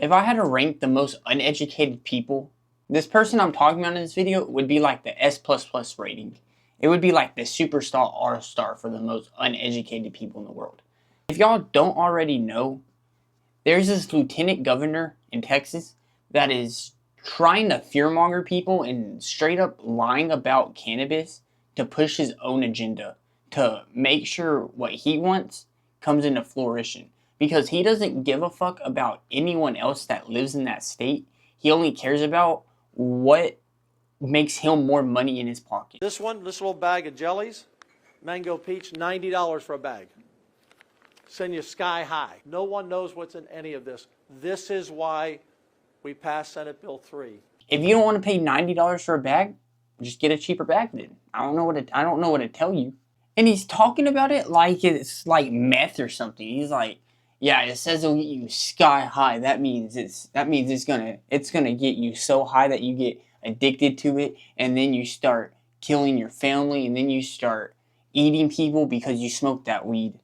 If I had to rank the most uneducated people, this person I'm talking about in this video would be like the S++ rating. It would be like the superstar R-star for the most uneducated people in the world. If y'all don't already know, there's this lieutenant governor in Texas that is trying to fearmonger people and straight up lying about cannabis to push his own agenda, to make sure what he wants comes into fruition. Because he doesn't give a fuck about anyone else that lives in that state. He only cares about what makes him more money in his pocket. This little bag of jellies, mango peach, $90 for a bag. Send you sky high. No one knows what's in any of this. This is why we passed Senate Bill 3. If you don't want to pay $90 for a bag, just get a cheaper bag then. I don't know what to tell you. And he's talking about it like it's like meth or something. He's like, yeah, it says it'll get you sky high. That means it's gonna get you so high that you get addicted to it, and then you start killing your family, and then you start eating people because you smoked that weed.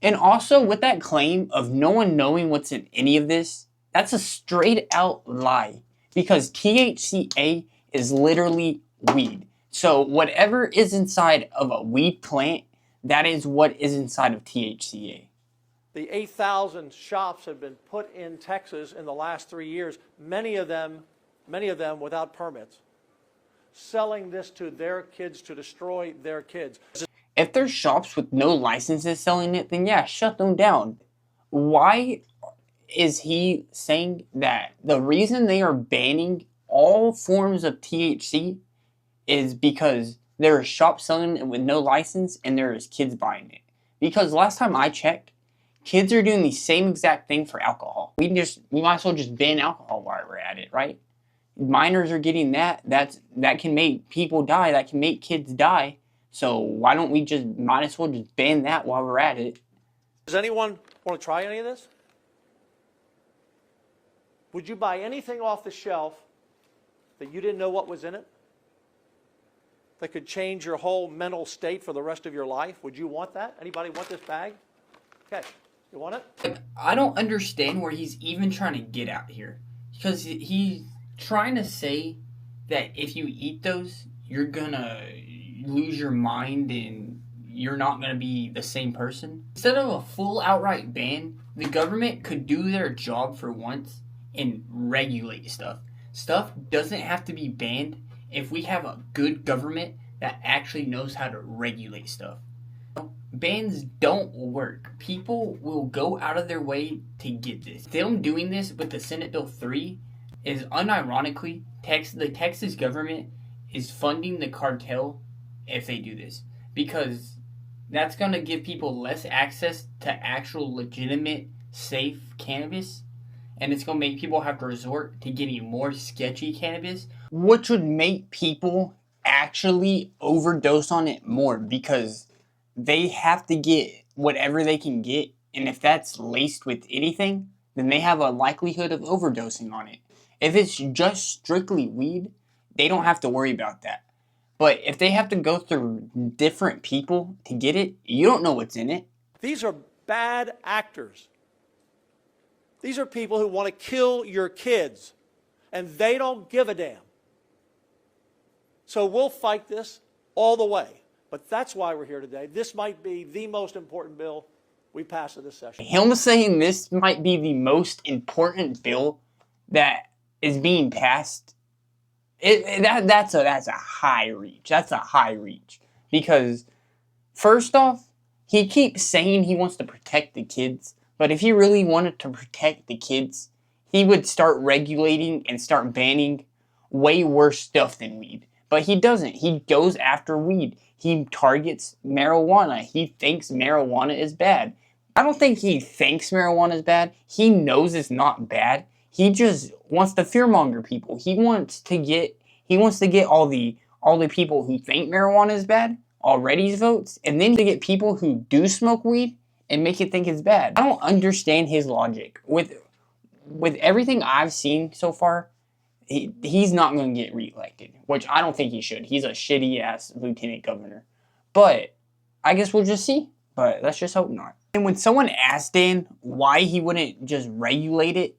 And also, with that claim of no one knowing what's in any of this, that's a straight out lie. Because THCA is literally weed. So whatever is inside of a weed plant, that is what is inside of THCA. The 8,000 shops have been put in Texas in the last 3 years, many of them without permits, selling this to their kids to destroy their kids. If there's shops with no licenses selling it, then yeah, shut them down. Why is he saying that the reason they are banning all forms of THC is because there are shops selling it with no license and there is kids buying it? Because last time I checked, kids are doing the same exact thing for alcohol. We might as well just ban alcohol while we're at it, right? Minors are getting that can make people die, that can make kids die. So why don't we might as well just ban that while we're at it? Does anyone want to try any of this? Would you buy anything off the shelf that you didn't know what was in it? That could change your whole mental state for the rest of your life? Would you want that? Anybody want this bag? Okay, you want it? I don't understand where he's even trying to get out here. Because he's trying to say that if you eat those, you're gonna lose your mind and you're not gonna be the same person. Instead of a full outright ban, the government could do their job for once and regulate stuff. Stuff doesn't have to be banned if we have a good government that actually knows how to regulate stuff. Bans don't work. People will go out of their way to get this. Them doing this with the Senate Bill 3 is unironically, the Texas government is funding the cartel if they do this. Because that's going to give people less access to actual legitimate, safe cannabis. And it's going to make people have to resort to getting more sketchy cannabis, which would make people actually overdose on it more because they have to get whatever they can get. And if that's laced with anything, then they have a likelihood of overdosing on it. If it's just strictly weed, they don't have to worry about that. But if they have to go through different people to get it, you don't know what's in it. These are bad actors. These are people who want to kill your kids, and they don't give a damn. So we'll fight this all the way. But that's why we're here today. This might be the most important bill we pass in this session. Him saying this might be the most important bill that is being passed, that's a high reach. That's a high reach. Because, first off, he keeps saying he wants to protect the kids. But if he really wanted to protect the kids, he would start regulating and start banning way worse stuff than weed. But he doesn't. He goes after weed. He targets marijuana. He thinks marijuana is bad. I don't think he thinks marijuana is bad. He knows it's not bad. He just wants to fearmonger people. He wants to get all the people who think marijuana is bad already votes, and then to get people who do smoke weed and make it think it's bad. I don't understand his logic. With everything I've seen so far, he's not going to get reelected, which I don't think he should. He's a shitty-ass lieutenant governor. But I guess we'll just see. But let's just hope not. And when someone asked Dan why he wouldn't just regulate it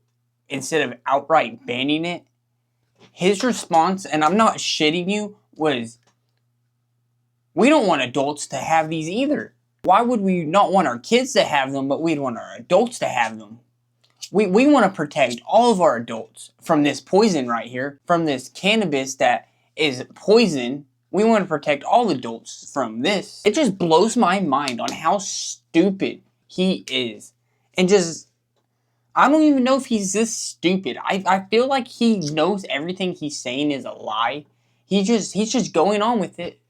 instead of outright banning it, his response, and I'm not shitting you, was, we don't want adults to have these either. Why would we not want our kids to have them, but we'd want our adults to have them? We want to protect all of our adults from this poison right here, from this cannabis that is poison. We want to protect all adults from this. It just blows my mind on how stupid he is. And just, I don't even know if he's this stupid. I feel like he knows everything he's saying is a lie. He's just going on with it.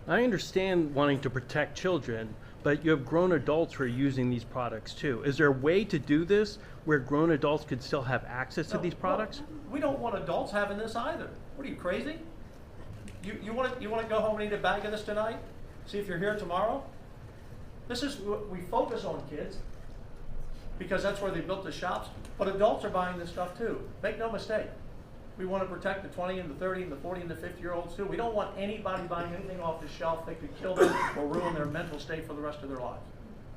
I understand wanting to protect children, but you have grown adults who are using these products too. Is there a way to do this where grown adults could still have access to these products? We don't want adults having this either. What are you, crazy? You want to go home and eat a bag of this tonight? See if you're here tomorrow? This is, we focus on kids because that's where they built the shops, but adults are buying this stuff too. Make no mistake. We want to protect the 20 and the 30 and the 40 and the 50-year-olds too. We don't want anybody buying anything off the shelf that could kill them or ruin their mental state for the rest of their lives.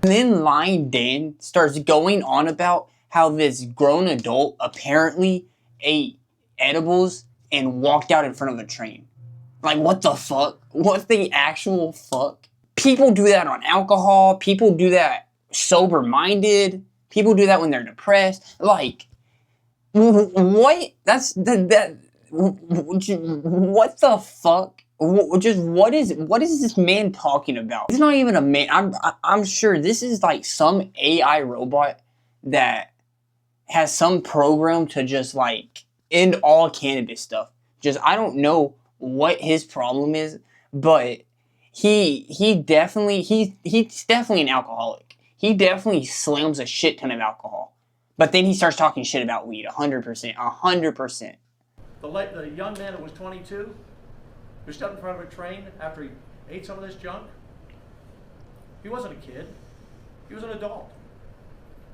And then Lying Dan starts going on about how this grown adult apparently ate edibles and walked out in front of a train. Like, what the fuck? What the actual fuck? People do that on alcohol. People do that sober-minded. People do that when they're depressed. Like, what? What the fuck? What is this man talking about? He's not even a man. I'm sure this is like some AI robot that has some program to just like end all cannabis stuff. Just, I don't know what his problem is, but he's definitely an alcoholic. He definitely slams a shit ton of alcohol. But then he starts talking shit about weed, 100%, 100%. The young man that was 22, who stepped in front of a train after he ate some of this junk, he wasn't a kid, he was an adult.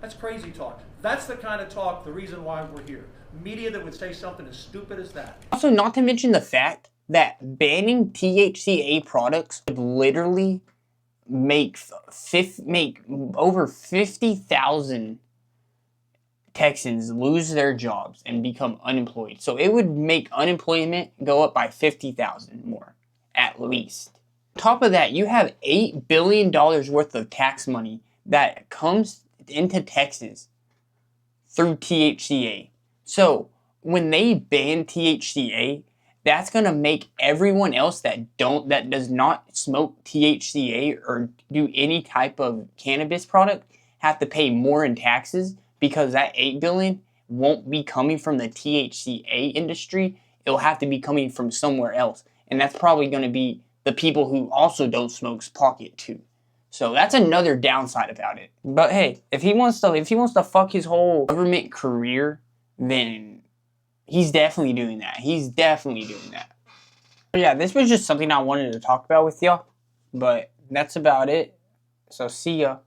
That's crazy talk. That's the kind of talk, the reason why we're here. Media that would say something as stupid as that. Also, not to mention the fact that banning THCA products would literally make over 50,000 Texans lose their jobs and become unemployed. So it would make unemployment go up by 50,000 more, at least. On top of that, you have $8 billion worth of tax money that comes into Texas through THCA. So when they ban THCA, that's gonna make everyone else that does not smoke THCA or do any type of cannabis product have to pay more in taxes, because that $8 billion won't be coming from the THCA industry. It'll have to be coming from somewhere else. And that's probably going to be the people who also don't smoke's pocket too. So that's another downside about it. But hey, if he wants to fuck his whole government career, then he's definitely doing that. He's definitely doing that. But yeah, this was just something I wanted to talk about with y'all. But that's about it. So see ya.